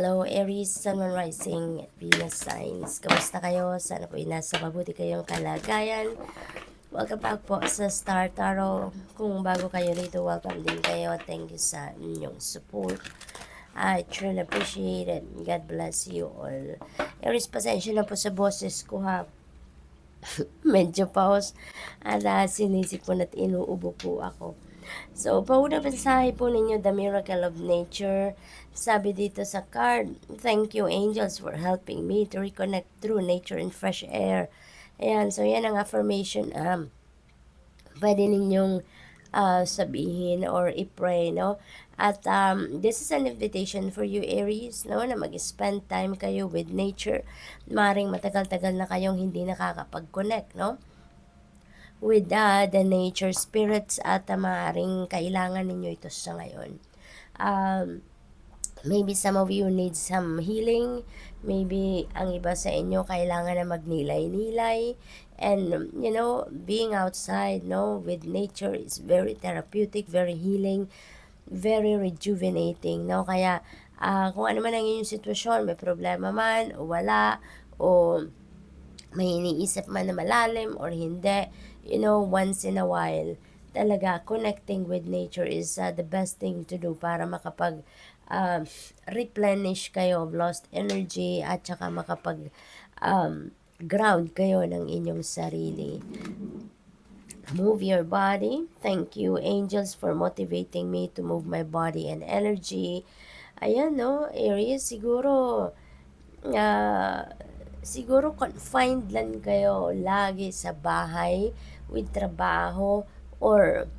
Hello Aries, Sun, Moon, Rising, Venus signs. Kamusta kayo? Sana po nasa mabuti kayong kalagayan. Welcome back po sa Star Tarot. Kung bago kayo rito, welcome din kayo. Thank you sa inyong support. I truly appreciate it. God bless you all. Aries, pasensya na po sa boses ko ha. Medyo pause. At sinisipon at inuubo po ako. So, pauna basahe po ninyo The Miracle of Nature. Sabi dito sa card, thank you angels for helping me to reconnect through nature and fresh air. Ayan, so yan ang affirmation. Pwede ninyong sabihin or i-pray, no? At this is an invitation for you, Aries, no? Na mag-spend time kayo with nature. Maring matagal-tagal na kayong hindi nakakapag-connect, no? With the nature spirits at maaaring kailangan ninyo ito sa ngayon. Maybe some of you need some healing. Maybe ang iba sa inyo kailangan na magnilay-nilay. And, you know, being outside, no, with nature is very therapeutic, very healing, very rejuvenating, no? Kaya, kung ano man ang inyong sitwasyon, may problema man, o wala, o may iniisip man na malalim or hindi, you know, once in a while, talaga, connecting with nature is the best thing to do para makapag replenish kayo of lost energy at saka makapag ground kayo ng inyong sarili. Move your body. Thank you, angels, for motivating me to move my body and energy. Ayan, no, Aries, siguro confined lang kayo lagi sa bahay with trabaho or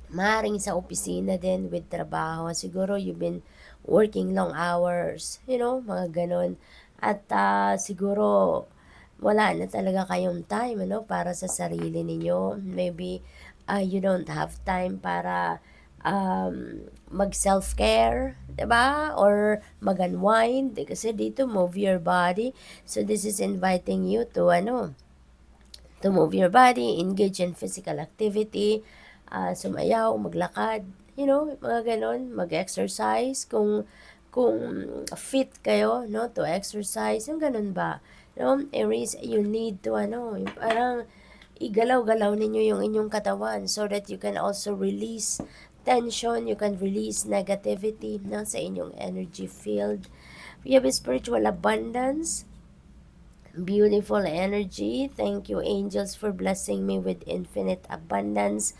maaaring sa opisina din with trabaho. Siguro you've been working long hours, you know, mga ganon. At siguro wala na talaga kayong time, ano, para sa sarili ninyo. Maybe you don't have time para mag self-care, diba? Or mag-unwind, kasi dito move your body. So this is inviting you to to move your body, engage in physical activity, sumayaw, maglakad, you know, mga ganon, mag-exercise kung fit kayo, no, to exercise, yung ganon ba, no, Aries, you need to, yung parang igalaw-galaw ninyo yung inyong katawan so that you can also release tension, you can release negativity, no, sa inyong energy field. We have a spiritual abundance, beautiful energy. Thank you, angels, for blessing me with infinite abundance.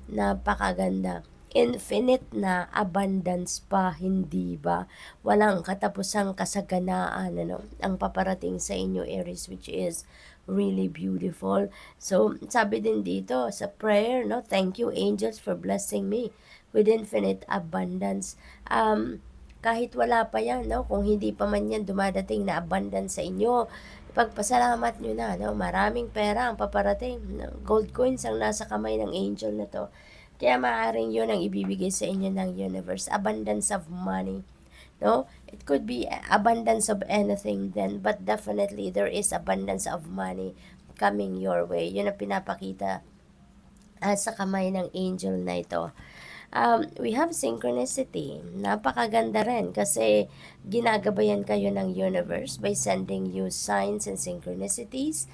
Napakaganda. Infinite na abundance pa, hindi ba? Walang katapusang kasaganaan, ang paparating sa inyo, Aries, which is really beautiful. So, sabi din dito sa prayer, no? Thank you, angels, for blessing me with infinite abundance. Kahit wala pa yan, no? Kung hindi pa man yan dumadating na abundance sa inyo, ipagpasalamat nyo na, no? Maraming pera ang paparating. No? Gold coins ang nasa kamay ng angel na to. Kaya maaaring yun ang ibibigay sa inyo ng universe. Abundance of money. No? It could be abundance of anything then, but definitely there is abundance of money coming your way. Yun ang pinapakita sa kamay ng angel na ito. We have synchronicity. Napakaganda rin kasi ginagabayan kayo ng universe by sending you signs and synchronicities.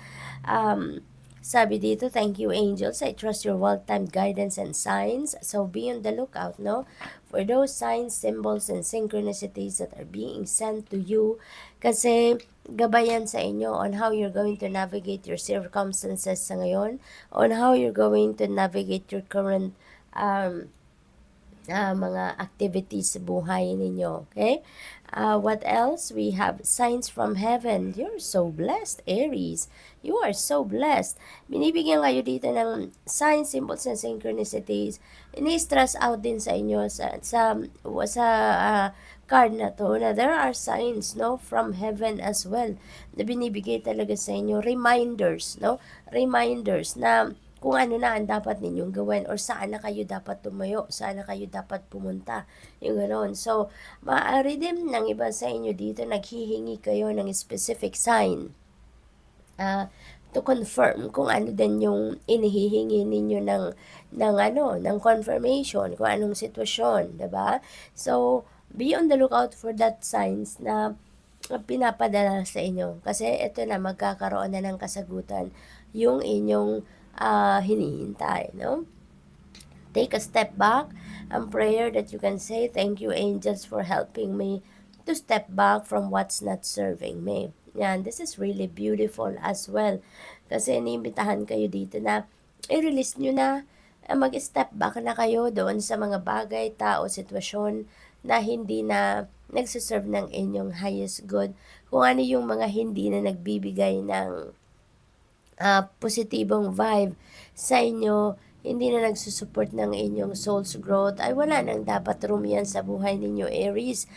Sabi dito, thank you angels, I trust your well-timed guidance and signs. So be on the lookout, no? For those signs, symbols, and synchronicities that are being sent to you. Kasi gabayan sa inyo on how you're going to navigate your circumstances sa ngayon, on how you're going to navigate your current mga activities sa buhay ninyo. Okay? What else? We have signs from heaven. You're so blessed, Aries. You are so blessed. Binibigyan kayo dito ng signs, symbols, and synchronicities. Ini-stress out din sa inyo sa card na to na there are signs, no, from heaven as well na binibigay talaga sa inyo. Reminders, no? Reminders na kung ano na ang dapat ninyong gawin or saan na kayo dapat tumayo, saan na kayo dapat pumunta, yung gano'n. So, maaari din ng iba sa inyo dito, naghihingi kayo ng specific sign to confirm kung ano din yung inihihingi ninyo ng confirmation, kung anong sitwasyon, diba? So, be on the lookout for that signs na pinapadala sa inyo. Kasi ito na, magkakaroon na ng kasagutan yung inyong hinihintay, no? Take a step back and prayer that you can say, thank you angels for helping me to step back from what's not serving me. Yan, this is really beautiful as well. Kasi iniimbitahan kayo dito na i-release nyo na, mag-step back na kayo doon sa mga bagay, tao, sitwasyon na hindi na nagsiserve ng inyong highest good. Kung ano yung mga hindi na nagbibigay ng positibong vibe sa inyo, hindi na nagsusupport ng inyong soul's growth, ay wala nang dapat room yan sa buhay ninyo, Aries.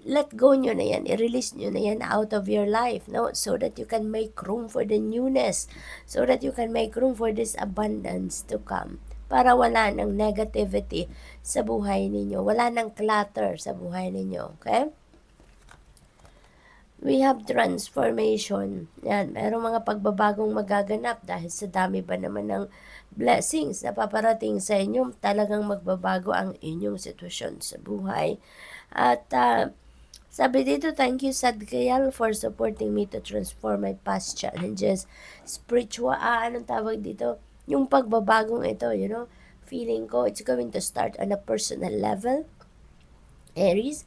Let go nyo na yan, i-release nyo na yan out of your life, no? So that you can make room for the newness, so that you can make room for this abundance to come. Para wala nang negativity sa buhay ninyo, wala nang clutter sa buhay ninyo, okay? We have transformation. Yan, merong mga pagbabagong magaganap dahil sa dami ba naman ng blessings na paparating sa inyo, talagang magbabago ang inyong sitwasyon sa buhay. At sabi dito, thank you Sadkayal for supporting me to transform my past challenges. Spiritual, anong tawag dito? Yung pagbabagong ito, you know, feeling ko it's going to start on a personal level. Aries,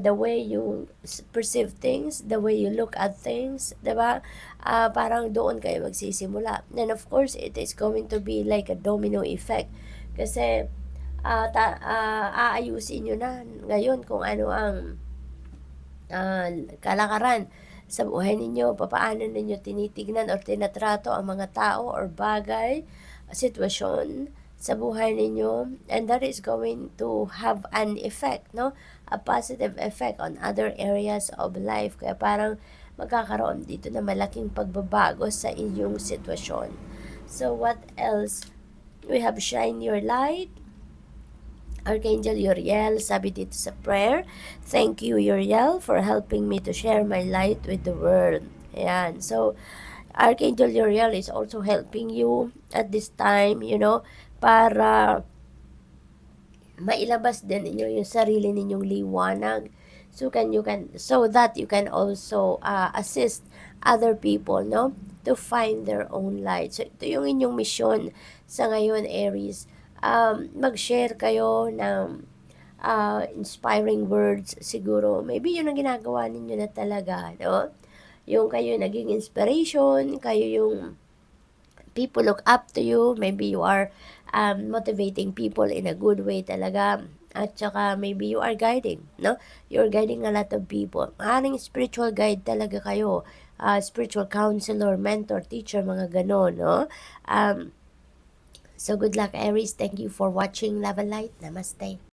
the way you perceive things, the way you look at things, diba? Parang doon kayo magsisimula. And of course, it is going to be like a domino effect. Kasi, aayusin nyo na ngayon kung ano ang kalakaran sa buhay ninyo, papaano ninyo tinitignan or tinatrato ang mga tao or bagay, sitwasyon sa buhay ninyo, and that is going to have an effect, no? A positive effect on other areas of life. Kaya parang magkakaroon dito na malaking pagbabago sa inyong sitwasyon. So what else? We have shine your light. Archangel Uriel, sabi dito sa prayer, thank you Uriel for helping me to share my light with the world. Ayan. So, Archangel Uriel is also helping you at this time, you know, para mailabas din ninyo yung sarili ninyong liwanag, so that you can also assist other people, no, to find their own light. So ito yung inyong mission sa ngayon, Aries. Mag-share kayo ng inspiring words siguro. Maybe yun ang ginagawa ninyo na talaga, no? Yung kayo naging inspiration, kayo yung people look up to you, maybe you are motivating people in a good way talaga, at saka maybe you are guiding, no? You're guiding a lot of people. Maaaring spiritual guide talaga kayo, spiritual counselor, mentor, teacher, mga ganon, no? So good luck Aries, thank you for watching Love and Light, namaste.